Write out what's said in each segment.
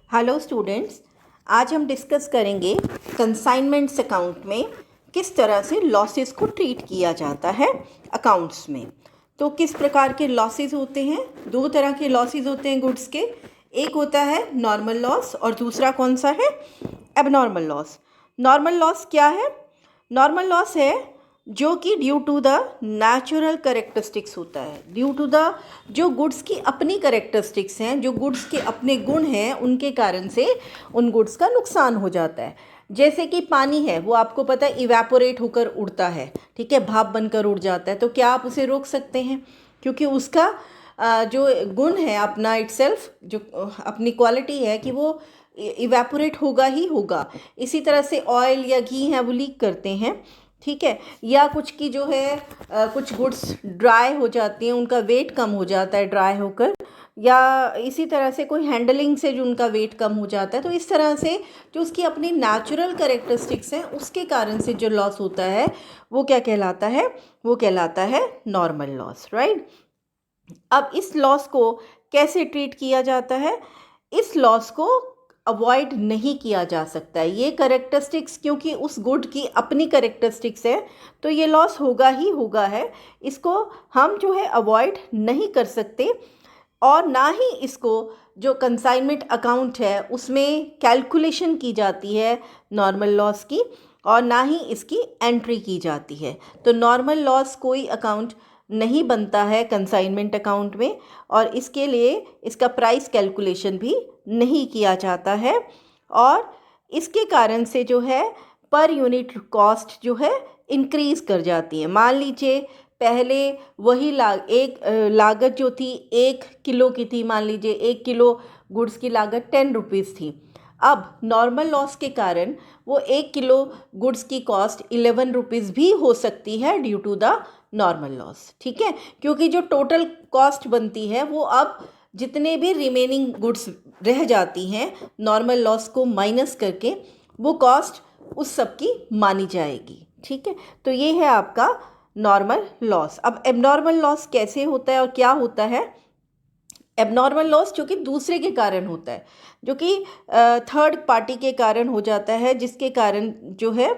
Hello students, आज हम discuss करेंगे कंसाइनमेंट्स अकाउंट में किस तरह से लॉसेस को ट्रीट किया जाता है अकाउंट्स में। तो किस प्रकार के लॉसेस होते हैं? दो तरह के लॉसेस होते हैं गुड्स के। एक होता है नॉर्मल लॉस और दूसरा कौन सा है? Abnormal loss. नॉर्मल लॉस क्या है? नॉर्मल लॉस है जो कि due to the natural characteristics होता है, ड्यू टू द जो गुड्स की अपनी करेक्टरिस्टिक्स हैं, जो गुड्स के अपने गुण हैं, उनके कारण से उन गुड्स का नुकसान हो जाता है। जैसे कि पानी है, वो आपको पता है इवेपोरेट होकर उड़ता है, ठीक है, भाप बनकर उड़ जाता है। तो क्या आप उसे रोक सकते हैं? क्योंकि उसका जो गुण है अपना इटसेल्फ, जो अपनी क्वालिटी है कि वो इवेपोरेट होगा ही होगा। इसी तरह से ऑयल या घी है वो लीक करते हैं, ठीक है, या कुछ की जो है कुछ गुड्स ड्राई हो जाती हैं, उनका वेट कम हो जाता है ड्राई होकर, या इसी तरह से कोई हैंडलिंग से जो उनका वेट कम हो जाता है। तो इस तरह से जो उसकी अपनी नेचुरल कैरेक्टरिस्टिक्स हैं उसके कारण से जो लॉस होता है वो क्या कहलाता है? वो कहलाता है नॉर्मल लॉस, राइट। अब इस लॉस को कैसे ट्रीट किया जाता है? इस लॉस को अवॉइड नहीं किया जा सकता है। ये करेक्टरिस्टिक्स क्योंकि उस गुड की अपनी करेक्टरिस्टिक्स है, तो ये लॉस होगा ही होगा है। इसको हम जो है अवॉइड नहीं कर सकते, और ना ही इसको जो कंसाइनमेंट अकाउंट है उसमें कैलकुलेशन की जाती है नॉर्मल लॉस की, और ना ही इसकी एंट्री की जाती है। तो नॉर्मल लॉस कोई अकाउंट नहीं बनता है कंसाइनमेंट अकाउंट में, और इसके लिए इसका प्राइस कैलकुलेशन भी नहीं किया जाता है। और इसके कारण से जो है पर यूनिट कॉस्ट जो है इंक्रीज़ कर जाती है। मान लीजिए पहले वही लागत जो थी 1 किलो की थी, मान लीजिए 1 किलो गुड्स की लागत 10 रुपीज़ थी। अब नॉर्मल लॉस के कारण वो 1 किलो गुड्स की कॉस्ट 11 रुपीज़ भी हो सकती है due to the normal loss, ठीक है। क्योंकि जो टोटल कॉस्ट बनती है वो अब जितने भी रिमेनिंग गुड्स रह जाती हैं नॉर्मल लॉस को माइनस करके, वो कॉस्ट उस सब की मानी जाएगी, ठीक है। तो ये है आपका नॉर्मल लॉस। अब एबनॉर्मल लॉस कैसे होता है और क्या होता है? एबनॉर्मल लॉस जो कि दूसरे के कारण होता है, जो कि थर्ड पार्टी के कारण हो जाता है, जिसके कारण जो है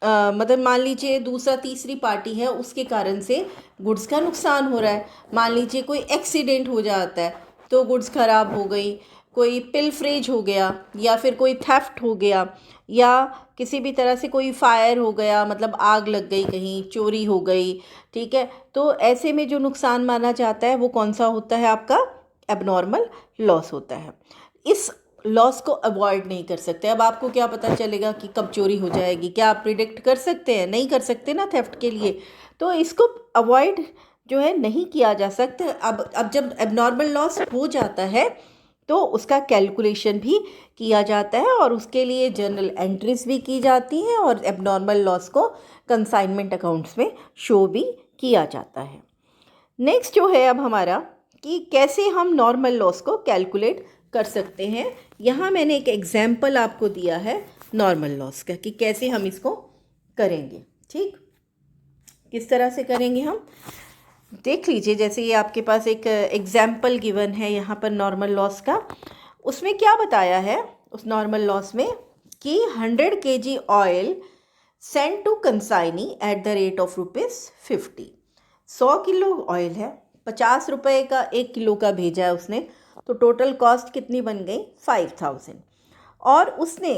मतलब मान लीजिए दूसरा तीसरी पार्टी है, उसके कारण से गुड्स का नुकसान हो रहा है। मान लीजिए कोई एक्सीडेंट हो जाता है तो गुड्स ख़राब हो गई, कोई पिलफरेज हो गया, या फिर कोई थेफ्ट हो गया, या किसी भी तरह से कोई फायर हो गया, मतलब आग लग गई, कहीं चोरी हो गई, ठीक है। तो ऐसे में जो नुकसान माना जाता है वो कौन सा होता है? आपका एबनॉर्मल लॉस होता है। इस लॉस को अवॉइड नहीं कर सकते। अब आपको क्या पता चलेगा कि कब चोरी हो जाएगी? क्या आप प्रिडिक्ट कर सकते हैं? नहीं कर सकते ना थेफ्ट के लिए। तो इसको अवॉइड जो है नहीं किया जा सकता। अब जब एबनॉर्मल लॉस हो जाता है तो उसका कैलकुलेशन भी किया जाता है, और उसके लिए जर्नल एंट्रीज भी की जाती हैं, और एबनॉर्मल लॉस को कंसाइनमेंट अकाउंट्स में शो भी किया जाता है। नेक्स्ट जो है अब हमारा कि कैसे हम नॉर्मल लॉस को कैलकुलेट कर सकते हैं। यहाँ मैंने एक एग्जाम्पल आपको दिया है नॉर्मल लॉस का कि कैसे हम इसको करेंगे, ठीक। किस तरह से करेंगे हम देख लीजिए। जैसे ये आपके पास एक एग्जाम्पल गिवन है यहाँ पर नॉर्मल लॉस का। उसमें क्या बताया है उस नॉर्मल लॉस में कि 100 kg oil send to consignee at the rate of ₹50। 100 kilo oil है, 50 रुपये का 1 किलो का भेजा है उसने, तो टोटल कॉस्ट कितनी बन गई? 5000। और उसने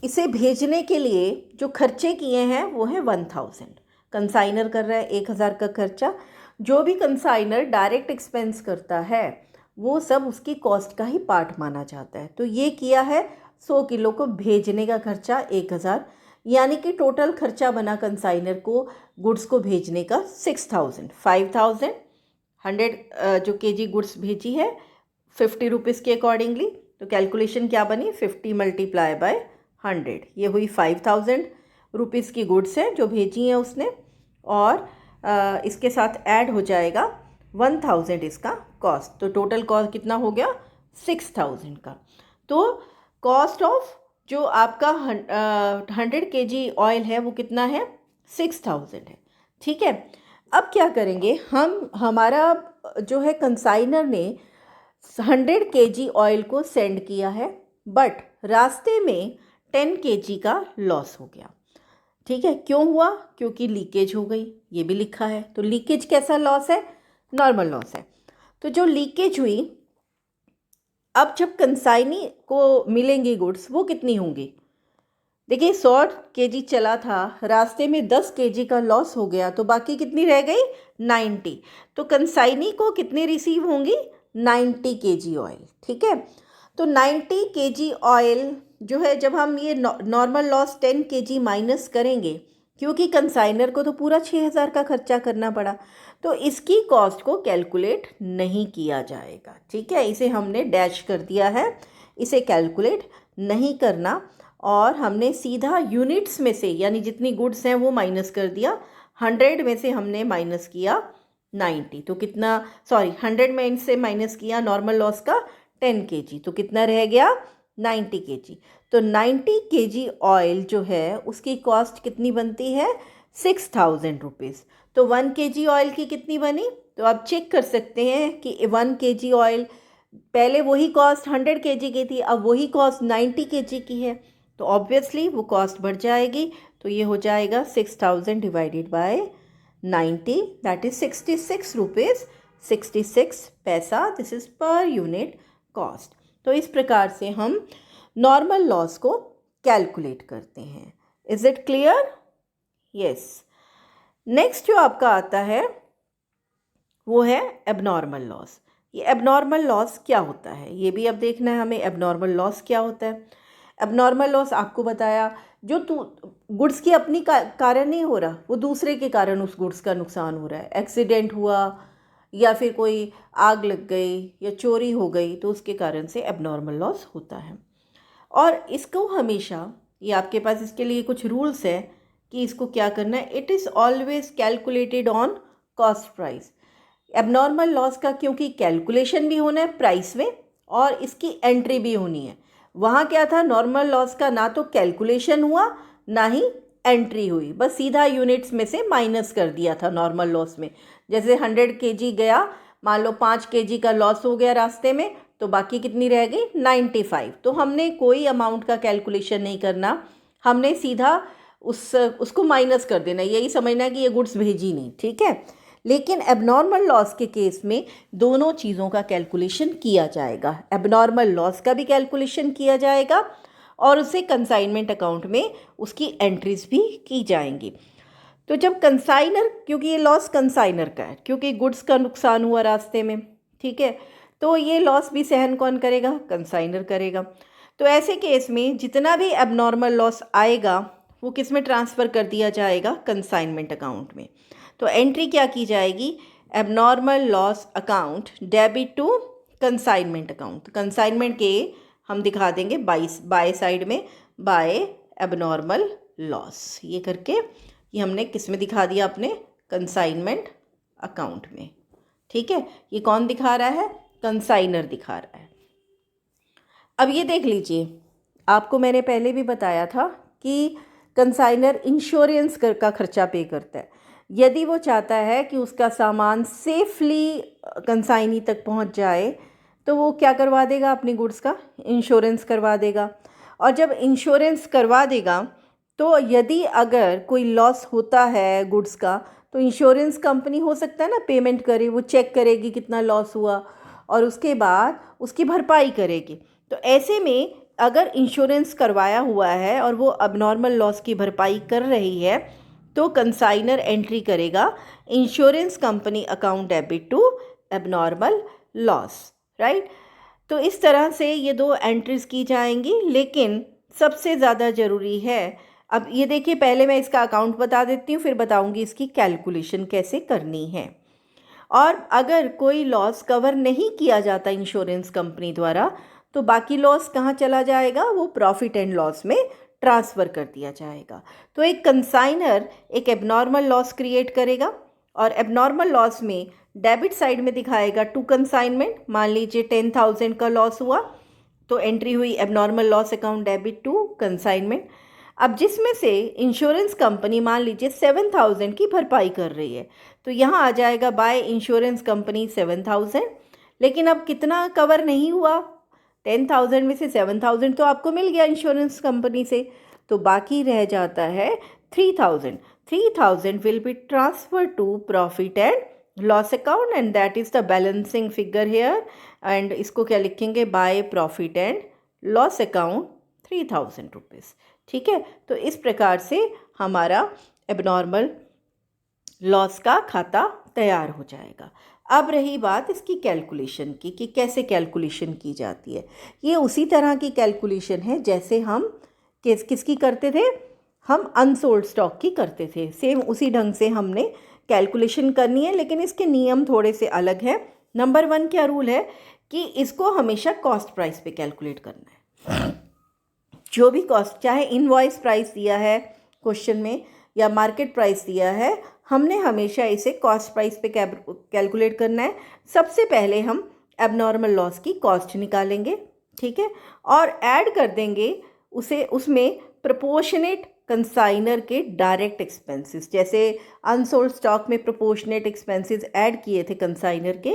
इसे भेजने के लिए जो खर्चे किए हैं वो है 1000। कंसाइनर कर रहा है 1000 का खर्चा। जो भी कंसाइनर डायरेक्ट एक्सपेंस करता है वो सब उसकी कॉस्ट का ही पार्ट माना जाता है। तो ये किया है 100 किलो को भेजने का खर्चा 1000, यानी कि टोटल खर्चा बना कंसाइनर को गुड्स को भेजने का 6000। 5000 100 जो केजी गुड्स भेजी है 50 रुपीज़ के अकॉर्डिंगली, तो कैलकुलेशन क्या बनी? 50 मल्टीप्लाई बाय 100, ये हुई 5000 रुपीज़ की गुड्स है जो भेजी हैं उसने, और इसके साथ ऐड हो जाएगा 1000 इसका कॉस्ट, तो टोटल कॉस्ट कितना हो गया? 6000 का। तो कॉस्ट ऑफ जो आपका 100 kg ऑयल है वो कितना है? 6000 है, ठीक है। अब क्या करेंगे हम? हमारा जो है कंसाइनर ने 100 kg ऑयल को सेंड किया है, बट रास्ते में 10 kg का लॉस हो गया। ठीक है, क्यों हुआ? क्योंकि लीकेज हो गई, ये भी लिखा है। तो लीकेज कैसा लॉस है? नॉर्मल लॉस है। तो जो लीकेज हुई, अब जब कंसाइनी को मिलेंगी गुड्स, वो कितनी होंगी? देखिए 100 kg चला था, रास्ते में 10 kg का लॉस हो गया, तो बाकी कितनी रह गई? 90। तो कंसाइनी को कितनी रिसीव होंगी? 90 kg ऑयल। ठीक है, तो 90 kg ऑयल जो है, जब हम ये नॉर्मल लॉस 10 kg माइनस करेंगे, क्योंकि कंसाइनर को तो पूरा 6000 का खर्चा करना पड़ा, तो इसकी कॉस्ट को कैलकुलेट नहीं किया जाएगा। ठीक है, इसे हमने डैश कर दिया है, इसे कैलकुलेट नहीं करना, और हमने सीधा यूनिट्स में से, यानी जितनी गुड्स हैं वो माइनस कर दिया। 100 में से हमने माइनस किया 90, तो कितना, सॉरी 100 में से माइनस किया नॉर्मल लॉस का 10 kg, तो कितना रह गया? 90 kg। तो 90 kg ऑयल जो है उसकी कॉस्ट कितनी बनती है? 6000 रुपीज़। तो 1 kg ऑयल की कितनी बनी? तो आप चेक कर सकते हैं कि 1 kg ऑयल, पहले वही कॉस्ट 100 kg की थी, अब वही कॉस्ट 90 kg की है, तो ऑब्वियसली वो कॉस्ट बढ़ जाएगी। तो ये हो जाएगा 6000 divided by 90, that is 66 rupees 66 पैसा। This is per unit cost. तो इस प्रकार से हम नॉर्मल लॉस को कैलकुलेट करते हैं। Is it clear? Yes. Next जो आपका आता है वो है एबनॉर्मल लॉस। ये एबनॉर्मल लॉस क्या होता है, ये भी अब देखना है हमें। एबनॉर्मल लॉस क्या होता है? एबनॉर्मल लॉस आपको बताया, जो गुड्स की अपनी कारण नहीं हो रहा, वो दूसरे के कारण उस गुड्स का नुकसान हो रहा है। एक्सीडेंट हुआ, या फिर कोई आग लग गई, या चोरी हो गई, तो उसके कारण से एबनॉर्मल लॉस होता है। और इसको हमेशा, ये आपके पास इसके लिए कुछ रूल्स है कि इसको क्या करना है। It is always calculated on cost price. Abnormal loss का क्योंकि कैलकुलेशन भी होना है प्राइस में, और इसकी एंट्री भी होनी है। वहाँ क्या था, नॉर्मल लॉस का ना तो कैलकुलेशन हुआ ना ही एंट्री हुई, बस सीधा यूनिट्स में से माइनस कर दिया था नॉर्मल लॉस में। जैसे 100 kg गया, मान लो 5 kg का लॉस हो गया रास्ते में, तो बाकी कितनी रह गई? 95। तो हमने कोई अमाउंट का कैलकुलेशन नहीं करना, हमने सीधा उसको माइनस कर देना, यही समझना कि ये गुड्स भेजी नहीं। ठीक है, लेकिन एबनॉर्मल लॉस के केस में दोनों चीज़ों का कैलकुलेशन किया जाएगा। एबनॉर्मल लॉस का भी कैलकुलेशन किया जाएगा, और उसे कंसाइनमेंट अकाउंट में उसकी एंट्रीज भी की जाएंगी। तो जब कंसाइनर, क्योंकि ये लॉस कंसाइनर का है, क्योंकि गुड्स का नुकसान हुआ रास्ते में, ठीक है, तो ये लॉस भी सहन कौन करेगा? कंसाइनर करेगा। तो ऐसे केस में जितना भी एबनॉर्मल लॉस आएगा वो किस में ट्रांसफ़र कर दिया जाएगा? कंसाइनमेंट अकाउंट में। तो एंट्री क्या की जाएगी? Abnormal loss account debit to consignment account. Consignment के हम दिखा देंगे बाय साइड में, बाय एबनॉर्मल लॉस, ये करके ये हमने किस में दिखा दिया? अपने कंसाइनमेंट अकाउंट में। ठीक है, ये कौन दिखा रहा है? कंसाइनर दिखा रहा है। अब ये देख लीजिए, आपको मैंने पहले भी बताया था कि कंसाइनर इंश्योरेंस का खर्चा पे करता है। यदि वो चाहता है कि उसका सामान सेफली कंसाइनी तक पहुंच जाए, तो वो क्या करवा देगा? अपनी गुड्स का इंश्योरेंस करवा देगा। और जब इंश्योरेंस करवा देगा, तो यदि अगर कोई लॉस होता है गुड्स का, तो इंश्योरेंस कंपनी हो सकता है ना पेमेंट करे, वो चेक करेगी कितना लॉस हुआ, और उसके बाद उसकी भरपाई करेगी। तो ऐसे में अगर इंश्योरेंस करवाया हुआ है और वो अबनॉर्मल लॉस की भरपाई कर रही है, तो कंसाइनर एंट्री करेगा insurance company account debit to abnormal loss, right. तो इस तरह से ये दो एंट्रीज की जाएंगी, लेकिन सबसे ज़्यादा ज़रूरी है, अब ये देखिए, पहले मैं इसका अकाउंट बता देती हूँ, फिर बताऊँगी इसकी कैलकुलेशन कैसे करनी है। और अगर कोई लॉस कवर नहीं किया जाता इंश्योरेंस कंपनी द्वारा, तो बाकी लॉस कहाँ चला जाएगा? वो प्रॉफिट एंड लॉस में ट्रांसफ़र कर दिया जाएगा। तो एक कंसाइनर एक एबनॉर्मल लॉस क्रिएट करेगा, और एबनॉर्मल लॉस में डेबिट साइड में दिखाएगा टू कंसाइनमेंट। मान लीजिए 10,000 का लॉस हुआ, तो एंट्री हुई abnormal loss account debit to consignment. अब जिसमें से इंश्योरेंस कंपनी मान लीजिए 7,000 की भरपाई कर रही है, तो यहाँ आ जाएगा बाय इंश्योरेंस कंपनी 7,000, लेकिन अब कितना कवर नहीं हुआ, 10,000 में से 7,000 तो आपको मिल गया इंश्योरेंस कंपनी से, तो बाकी रह जाता है 3,000. 3,000 will be transfer to profit and loss account and that is the balancing figure here. And इसको क्या लिखेंगे, by profit and loss account 3,000 rupees. ठीक है, तो इस प्रकार से हमारा एबनॉर्मल लॉस का खाता तैयार हो जाएगा. अब रही बात इसकी कैलकुलेशन की कि कैसे कैलकुलेशन की जाती है. ये उसी तरह की कैलकुलेशन है जैसे हम किसकी करते थे, हम अनसोल्ड स्टॉक की करते थे. सेम उसी ढंग से हमने कैलकुलेशन करनी है, लेकिन इसके नियम थोड़े से अलग हैं. नंबर 1 क्या रूल है कि इसको हमेशा कॉस्ट प्राइस पे कैलकुलेट करना है. जो भी कॉस्ट, चाहे इनवॉइस प्राइस दिया है क्वेश्चन में या मार्केट प्राइस दिया है, हमने हमेशा इसे कॉस्ट प्राइस पे कैलकुलेट करना है. सबसे पहले हम एबनॉर्मल लॉस की कॉस्ट निकालेंगे, ठीक है, और ऐड कर देंगे उसमें प्रोपोर्शनेट कंसाइनर के डायरेक्ट एक्सपेंसेस. जैसे अनसोल्ड स्टॉक में प्रोपोर्शनेट एक्सपेंसेस ऐड किए थे कंसाइनर के,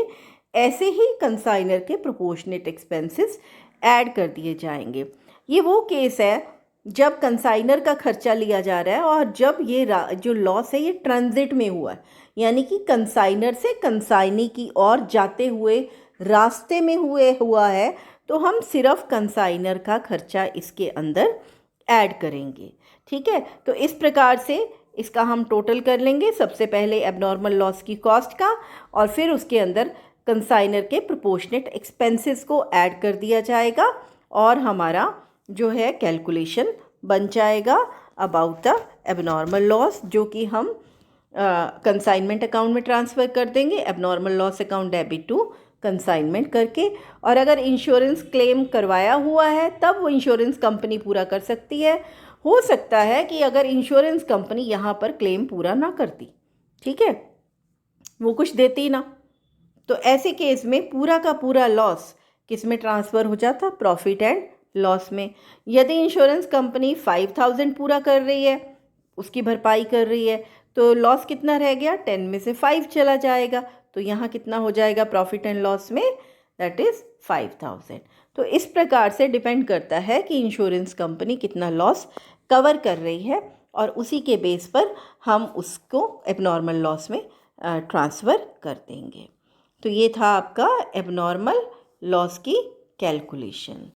ऐसे ही कंसाइनर के प्रोपोर्शनेट एक्सपेंसेस ऐड कर दिए जाएंगे. ये वो केस है जब कंसाइनर का खर्चा लिया जा रहा है और जब ये जो लॉस है ये ट्रांजिट में हुआ है, यानी कि कंसाइनर से कंसाइनी की ओर जाते हुए रास्ते में हुआ है, तो हम सिर्फ कंसाइनर का खर्चा इसके अंदर ऐड करेंगे. ठीक है, तो इस प्रकार से इसका हम टोटल कर लेंगे. सबसे पहले एबनॉर्मल लॉस की कॉस्ट का और फिर उसके अंदर कंसाइनर के प्रोपोर्शनेट एक्सपेंसेस को ऐड कर दिया जाएगा और हमारा जो है कैलकुलेशन बन जाएगा अबाउट द एबनॉर्मल लॉस, जो कि हम कंसाइनमेंट अकाउंट में ट्रांसफ़र कर देंगे. Abnormal loss account debit to consignment करके. और अगर इंश्योरेंस क्लेम करवाया हुआ है तब वो इंश्योरेंस कंपनी पूरा कर सकती है. हो सकता है कि अगर इंश्योरेंस कंपनी यहाँ पर क्लेम पूरा ना करती, ठीक है, वो कुछ देती ना, तो ऐसे केस में पूरा का पूरा लॉस किस में ट्रांसफ़र हो जाता, प्रॉफिट एंड लॉस में. यदि इंश्योरेंस कंपनी 5,000 पूरा कर रही है, उसकी भरपाई कर रही है, तो लॉस कितना रह गया, 10 में से 5 चला जाएगा, तो यहाँ कितना हो जाएगा प्रॉफिट एंड लॉस में, दैट इज़ 5,000. तो इस प्रकार से डिपेंड करता है कि इंश्योरेंस कंपनी कितना लॉस कवर कर रही है और उसी के बेस पर हम उसको एबनॉर्मल लॉस में ट्रांसफ़र कर देंगे. तो ये था आपका एबनॉर्मल लॉस की कैलकुलेशन.